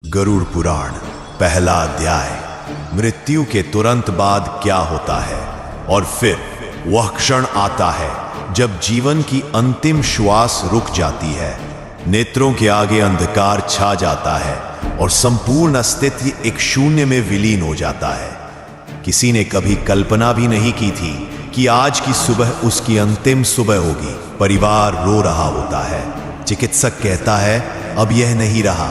गरुड़ पुराण पहला अध्याय। मृत्यु के तुरंत बाद क्या होता है और फिर वह क्षण आता है जब जीवन की अंतिम श्वास रुक जाती है, नेत्रों के आगे अंधकार छा जाता है और संपूर्ण अस्तित्व एक शून्य में विलीन हो जाता है। किसी ने कभी कल्पना भी नहीं की थी कि आज की सुबह उसकी अंतिम सुबह होगी। परिवार रो रहा होता है, चिकित्सक कहता है अब यह नहीं रहा,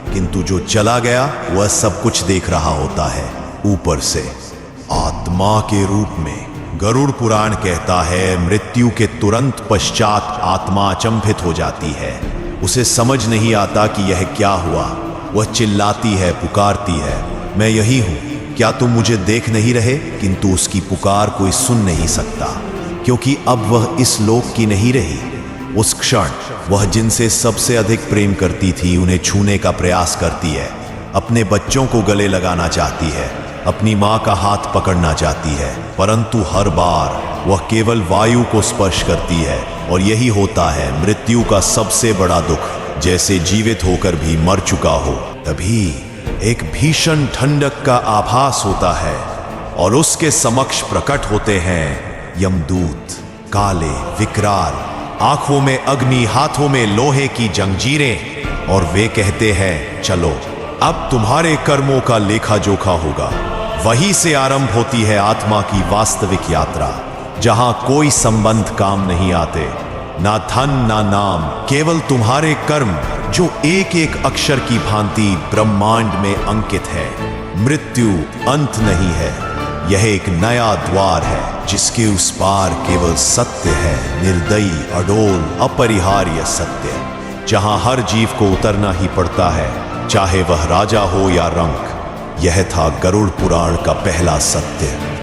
किंतु जो चला गया वह सब कुछ देख रहा होता है ऊपर से, आत्मा के रूप में। गरुड़ पुराण कहता है मृत्यु के तुरंत पश्चात आत्मा अचंभित हो जाती है। उसे समझ नहीं आता कि यह क्या हुआ। वह चिल्लाती है, पुकारती है, मैं यही हूं, क्या तुम मुझे देख नहीं रहे? किंतु उसकी पुकार कोई सुन नहीं सकता, क्योंकि अब वह इस लोक की नहीं रही। उस क्षण वह जिनसे सबसे अधिक प्रेम करती थी उन्हें छूने का प्रयास करती है, अपने बच्चों को गले लगाना चाहती है, अपनी मां का हाथ पकड़ना चाहती है, परंतु हर बार वह केवल वायु को स्पर्श करती है। और यही होता है मृत्यु का सबसे बड़ा दुख, जैसे जीवित होकर भी मर चुका हो। तभी एक भीषण ठंडक का आभास होता है और उसके समक्ष प्रकट होते हैं यमदूत, काले, विकराल, आंखों में अग्नि, हाथों में लोहे की जंजीरें, और वे कहते हैं चलो अब तुम्हारे कर्मों का लेखा जोखा होगा। वहीं से आरंभ होती है आत्मा की वास्तविक यात्रा, जहां कोई संबंध काम नहीं आते, ना धन ना नाम, केवल तुम्हारे कर्म जो एक एक अक्षर की भांति ब्रह्मांड में अंकित है। मृत्यु अंत नहीं है, यह एक नया द्वार है जिसके उस पार केवल सत्य है, निर्दयी, अडोल, अपरिहार्य सत्य, जहां हर जीव को उतरना ही पड़ता है, चाहे वह राजा हो या रंक। यह था गरुड़ पुराण का पहला सत्य।